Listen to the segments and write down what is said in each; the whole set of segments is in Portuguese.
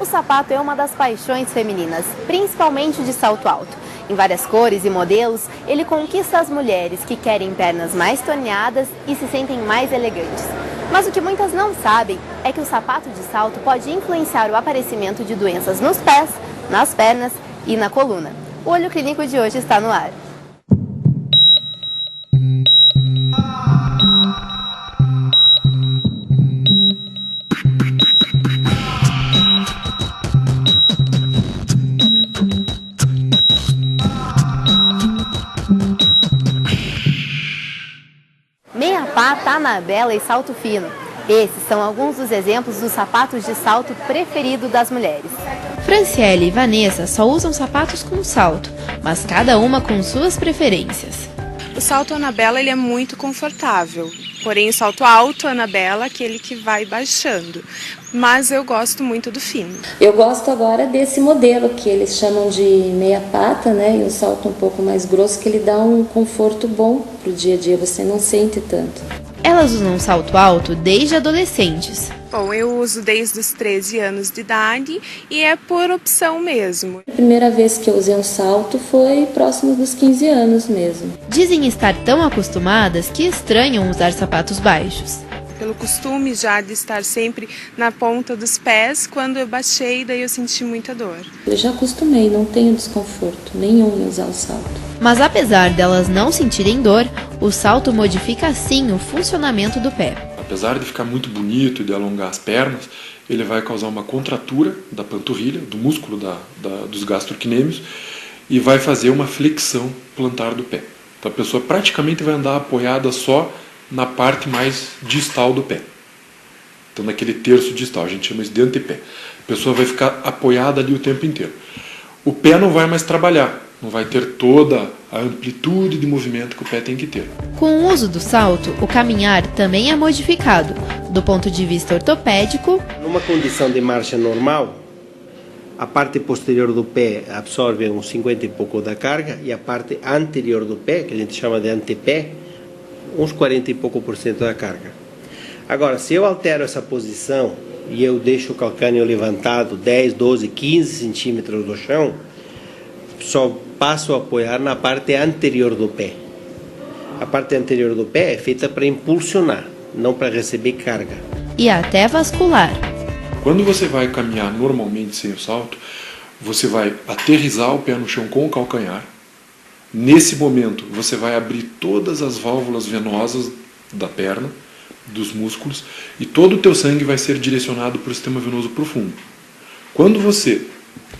O sapato é uma das paixões femininas, principalmente de salto alto. Em várias cores e modelos, ele conquista as mulheres que querem pernas mais torneadas e se sentem mais elegantes. Mas o que muitas não sabem é que o sapato de salto pode influenciar o aparecimento de doenças nos pés, nas pernas e na coluna. O Olho Clínico de hoje está no ar. Meia-pata, Anabela e salto fino. Esses são alguns dos exemplos dos sapatos de salto preferido das mulheres. Franciele e Vanessa só usam sapatos com salto, mas cada uma com suas preferências. O salto Anabela ele é muito confortável, porém o salto alto Anabela é aquele que vai baixando, mas eu gosto muito do fino. Eu gosto agora desse modelo que eles chamam de meia pata, né? E um salto um pouco mais grosso que ele dá um conforto bom pro dia a dia, você não sente tanto. Elas usam salto alto desde adolescentes. Bom, eu uso desde os 13 anos de idade e é por opção mesmo. A primeira vez que eu usei um salto foi próximo dos 15 anos mesmo. Dizem estar tão acostumadas que estranham usar sapatos baixos. Pelo costume já de estar sempre na ponta dos pés, quando eu baixei, daí eu senti muita dor. Eu já acostumei, não tenho desconforto nenhum em usar o salto. Mas apesar delas não sentirem dor, o salto modifica sim o funcionamento do pé. Apesar de ficar muito bonito e de alongar as pernas, ele vai causar uma contratura da panturrilha, do músculo dos gastrocnêmios, e vai fazer uma flexão plantar do pé. Então a pessoa praticamente vai andar apoiada só na parte mais distal do pé. Então naquele terço distal, a gente chama isso de antepé. A pessoa vai ficar apoiada ali o tempo inteiro. O pé não vai mais trabalhar, não vai ter toda a amplitude de movimento que o pé tem que ter. Com o uso do salto, o caminhar também é modificado, do ponto de vista ortopédico. Numa condição de marcha normal, a parte posterior do pé absorve uns 50 e pouco da carga e a parte anterior do pé, que a gente chama de antepé, uns 40 e pouco por cento da carga. Agora, se eu altero essa posição e eu deixo o calcânio levantado 10, 12, 15 centímetros do chão, só passo a apoiar na parte anterior do pé. A parte anterior do pé é feita para impulsionar, não para receber carga. E até vascular. Quando você vai caminhar normalmente sem o salto, você vai aterrissar o pé no chão com o calcanhar. Nesse momento, você vai abrir todas as válvulas venosas da perna, dos músculos, e todo o teu sangue vai ser direcionado para o sistema venoso profundo. Quando você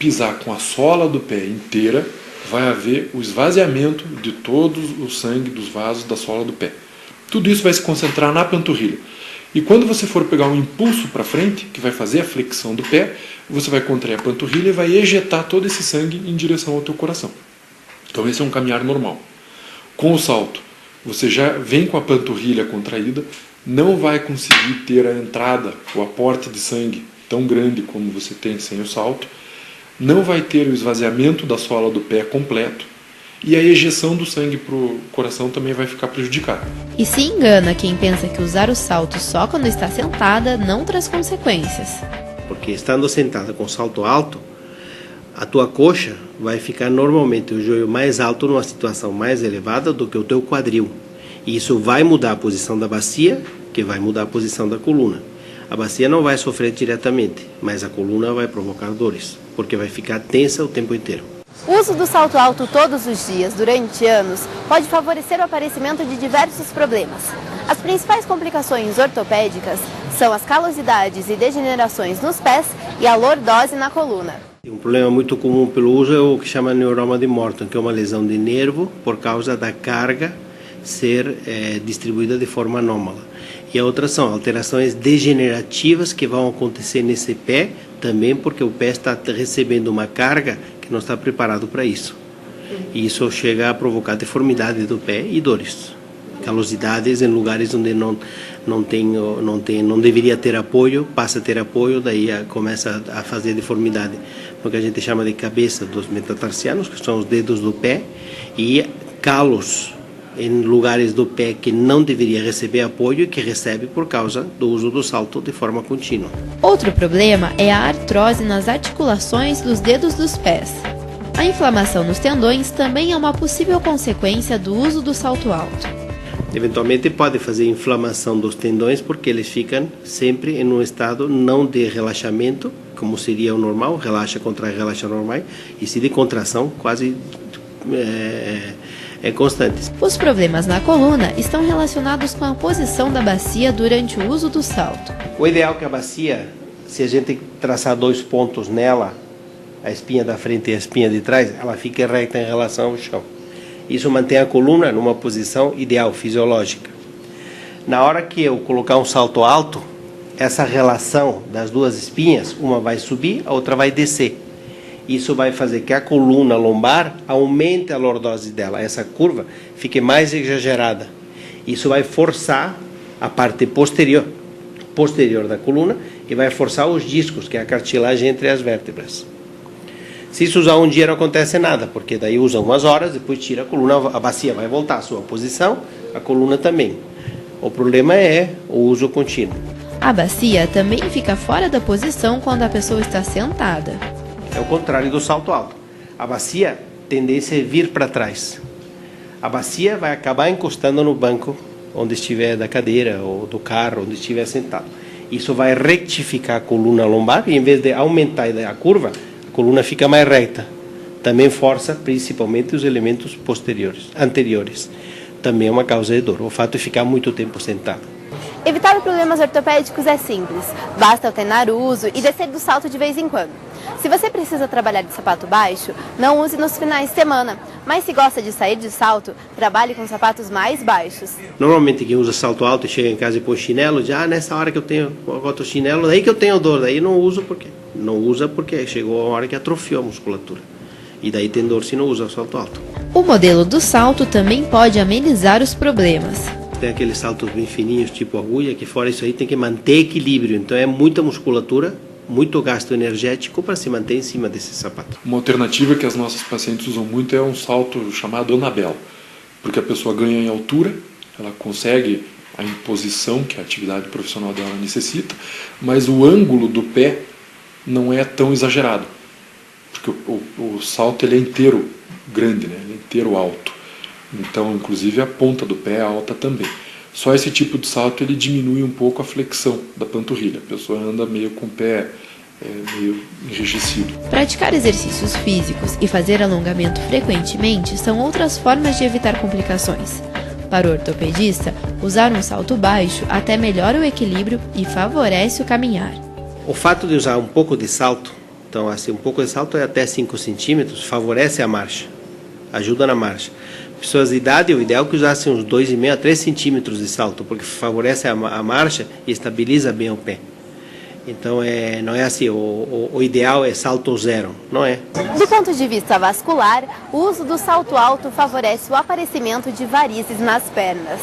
pisar com a sola do pé inteira, vai haver o esvaziamento de todo o sangue dos vasos da sola do pé. Tudo isso vai se concentrar na panturrilha. E quando você for pegar um impulso para frente, que vai fazer a flexão do pé, você vai contrair a panturrilha e vai ejetar todo esse sangue em direção ao teu coração. Então esse é um caminhar normal. Com o salto, você já vem com a panturrilha contraída, não vai conseguir ter a entrada, o aporte de sangue tão grande como você tem sem o salto, não vai ter o esvaziamento da sola do pé completo e a ejeção do sangue para o coração também vai ficar prejudicada. E se engana quem pensa que usar o salto só quando está sentada não traz consequências. Porque estando sentada com salto alto, a tua coxa vai ficar normalmente o joelho mais alto numa situação mais elevada do que o teu quadril. E isso vai mudar a posição da bacia, que vai mudar a posição da coluna. A bacia não vai sofrer diretamente, mas a coluna vai provocar dores, porque vai ficar tensa o tempo inteiro. O uso do salto alto todos os dias, durante anos, pode favorecer o aparecimento de diversos problemas. As principais complicações ortopédicas são as calosidades e degenerações nos pés e a lordose na coluna. Um problema muito comum pelo uso é o que chama neuroma de Morton, que é uma lesão de nervo por causa da carga ser distribuída de forma anômala. E a outra são alterações degenerativas que vão acontecer nesse pé, também porque o pé está recebendo uma carga que não está preparado para isso. E isso chega a provocar deformidade do pé e dores. Calosidades em lugares onde não deveria ter apoio, passa a ter apoio, daí começa a fazer deformidade. O que a gente chama de cabeça dos metatarsianos, que são os dedos do pé, e calos em lugares do pé que não deveria receber apoio e que recebe por causa do uso do salto de forma contínua. Outro problema é a artrose nas articulações dos dedos dos pés. A inflamação nos tendões também é uma possível consequência do uso do salto alto. Eventualmente pode fazer inflamação dos tendões porque eles ficam sempre em um estado não de relaxamento, como seria o normal, relaxa, contrai, relaxa normal, e sim de contração quase constantes. Os problemas na coluna estão relacionados com a posição da bacia durante o uso do salto. O ideal é que a bacia, se a gente traçar 2 pontos nela, a espinha da frente e a espinha de trás, ela fica reta em relação ao chão. Isso mantém a coluna numa posição ideal, fisiológica. Na hora que eu colocar um salto alto, essa relação das duas espinhas, uma vai subir, a outra vai descer. Isso vai fazer que a coluna lombar aumente a lordose dela, essa curva fique mais exagerada. Isso vai forçar a parte posterior da coluna e vai forçar os discos, que é a cartilagem entre as vértebras. Se isso usar um dia não acontece nada, porque daí usa umas horas, depois tira a coluna, a bacia vai voltar à sua posição, a coluna também. O problema é o uso contínuo. A bacia também fica fora da posição quando a pessoa está sentada. É o contrário do salto alto. A bacia, tendência é vir para trás. A bacia vai acabar encostando no banco, onde estiver da cadeira ou do carro, onde estiver sentado. Isso vai retificar a coluna lombar e em vez de aumentar a curva, a coluna fica mais reta. Também força principalmente os elementos anteriores. Também é uma causa de dor, o fato de ficar muito tempo sentado. Evitar problemas ortopédicos é simples, basta alternar o uso e descer do salto de vez em quando. Se você precisa trabalhar de sapato baixo, não use nos finais de semana, mas se gosta de sair de salto, trabalhe com sapatos mais baixos. Normalmente quem usa salto alto e chega em casa e põe chinelo, já nessa hora que eu boto o chinelo, daí que eu tenho dor, daí não uso porque não usa porque chegou a hora que atrofiou a musculatura. E daí tem dor se não usa o salto alto. O modelo do salto também pode amenizar os problemas. Tem aqueles saltos bem fininhos, tipo agulha, que fora isso aí tem que manter equilíbrio. Então é muita musculatura, muito gasto energético para se manter em cima desse sapato. Uma alternativa que as nossas pacientes usam muito é um salto chamado Anabel, porque a pessoa ganha em altura, ela consegue a imposição que a atividade profissional dela necessita, mas o ângulo do pé não é tão exagerado, porque o salto ele é inteiro grande, né? Ele é inteiro alto. Então, inclusive, a ponta do pé é alta também. Só esse tipo de salto ele diminui um pouco a flexão da panturrilha. A pessoa anda meio com o pé meio enrijecido. Praticar exercícios físicos e fazer alongamento frequentemente são outras formas de evitar complicações. Para o ortopedista, usar um salto baixo até melhora o equilíbrio e favorece o caminhar. O fato de usar um pouco de salto, então assim, um pouco de salto é até 5 centímetros, favorece a marcha, ajuda na marcha. Pessoas de idade, o ideal é que usassem uns 2,5 a 3 centímetros de salto, porque favorece a marcha e estabiliza bem o pé. Então, não é assim, o ideal é salto zero, não é? Do ponto de vista vascular, o uso do salto alto favorece o aparecimento de varizes nas pernas.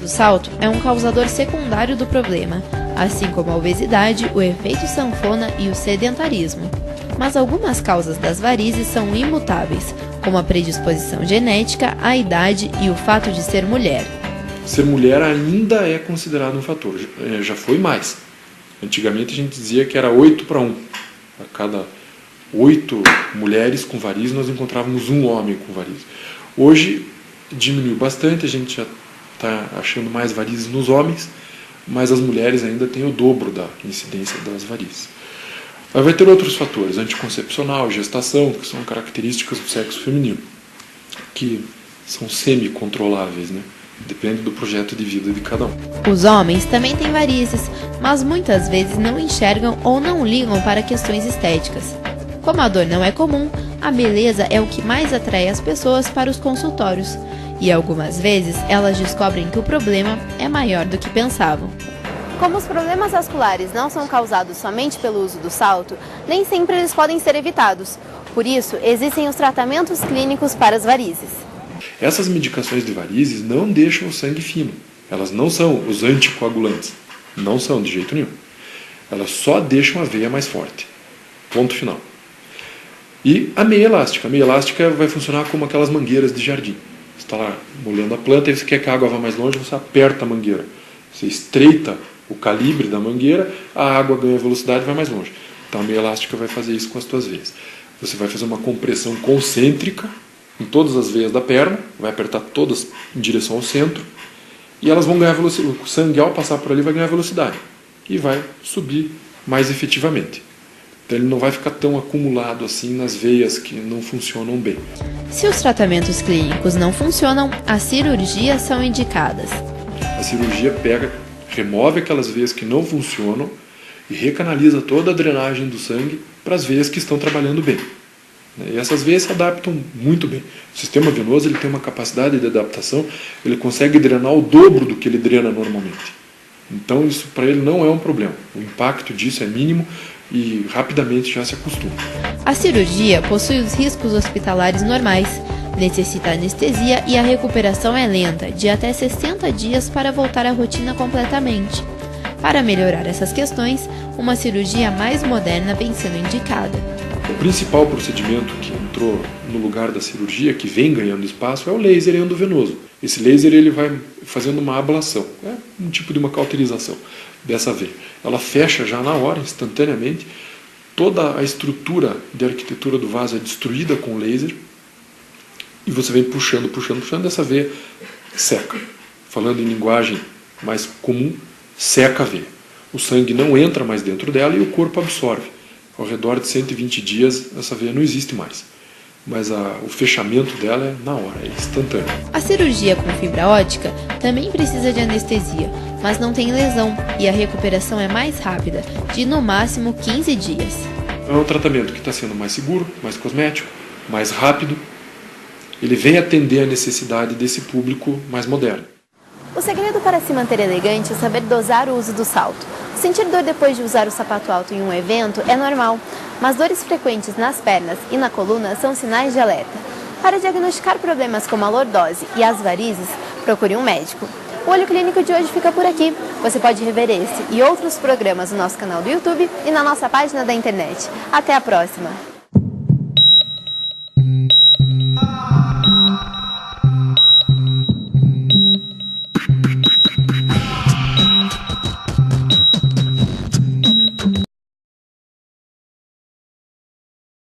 O salto é um causador secundário do problema, assim como a obesidade, o efeito sanfona e o sedentarismo. Mas algumas causas das varizes são imutáveis, como a predisposição genética, a idade e o fato de ser mulher. Ser mulher ainda é considerado um fator, já foi mais. Antigamente a gente dizia que era 8-1. A cada 8 mulheres com varizes nós encontrávamos um homem com varizes. Hoje diminuiu bastante, a gente já está achando mais varizes nos homens, mas as mulheres ainda têm o dobro da incidência das varizes. Mas vai ter outros fatores, anticoncepcional, gestação, que são características do sexo feminino, que são semi-controláveis, né? Depende do projeto de vida de cada um. Os homens também têm varizes, mas muitas vezes não enxergam ou não ligam para questões estéticas. Como a dor não é comum, a beleza é o que mais atrai as pessoas para os consultórios, e algumas vezes elas descobrem que o problema é maior do que pensavam. Como os problemas vasculares não são causados somente pelo uso do salto, nem sempre eles podem ser evitados. Por isso, existem os tratamentos clínicos para as varizes. Essas medicações de varizes não deixam o sangue fino. Elas não são os anticoagulantes. Não são de jeito nenhum. Elas só deixam a veia mais forte. Ponto final. E a meia elástica. A meia elástica vai funcionar como aquelas mangueiras de jardim. Você está lá molhando a planta e você quer que a água vá mais longe, você aperta a mangueira. Você estreita o calibre da mangueira, a água ganha velocidade e vai mais longe. Então a meia elástica vai fazer isso com as tuas veias. Você vai fazer uma compressão concêntrica em todas as veias da perna, vai apertar todas em direção ao centro, e elas vão ganhar velocidade. O sangue, ao passar por ali, vai ganhar velocidade e vai subir mais efetivamente. Então ele não vai ficar tão acumulado assim nas veias que não funcionam bem. Se os tratamentos clínicos não funcionam, as cirurgias são indicadas. A cirurgia remove aquelas veias que não funcionam e recanaliza toda a drenagem do sangue para as veias que estão trabalhando bem. E essas veias se adaptam muito bem. O sistema venoso ele tem uma capacidade de adaptação, ele consegue drenar o dobro do que ele drena normalmente. Então isso para ele não é um problema. O impacto disso é mínimo e rapidamente já se acostuma. A cirurgia possui os riscos hospitalares normais, necessita anestesia e a recuperação é lenta, de até 60 dias para voltar à rotina completamente. Para melhorar essas questões, uma cirurgia mais moderna vem sendo indicada. O principal procedimento que entrou no lugar da cirurgia, que vem ganhando espaço, é o laser endovenoso. Esse laser ele vai fazendo uma ablação, um tipo de uma cauterização dessa veia. Ela fecha já na hora, instantaneamente. Toda a estrutura de arquitetura do vaso é destruída com laser e você vem puxando, essa veia seca. Falando em linguagem mais comum, seca a veia. O sangue não entra mais dentro dela e o corpo absorve. Ao redor de 120 dias, essa veia não existe mais. Mas o fechamento dela é na hora, é instantâneo. A cirurgia com fibra ótica também precisa de anestesia, mas não tem lesão e a recuperação é mais rápida, de no máximo 15 dias. É um tratamento que está sendo mais seguro, mais cosmético, mais rápido. Ele vem atender a necessidade desse público mais moderno. O segredo para se manter elegante é saber dosar o uso do salto. Sentir dor depois de usar o sapato alto em um evento é normal, mas dores frequentes nas pernas e na coluna são sinais de alerta. Para diagnosticar problemas como a lordose e as varizes, procure um médico. O Olho Clínico de hoje fica por aqui. Você pode rever esse e outros programas no nosso canal do YouTube e na nossa página da internet. Até a próxima!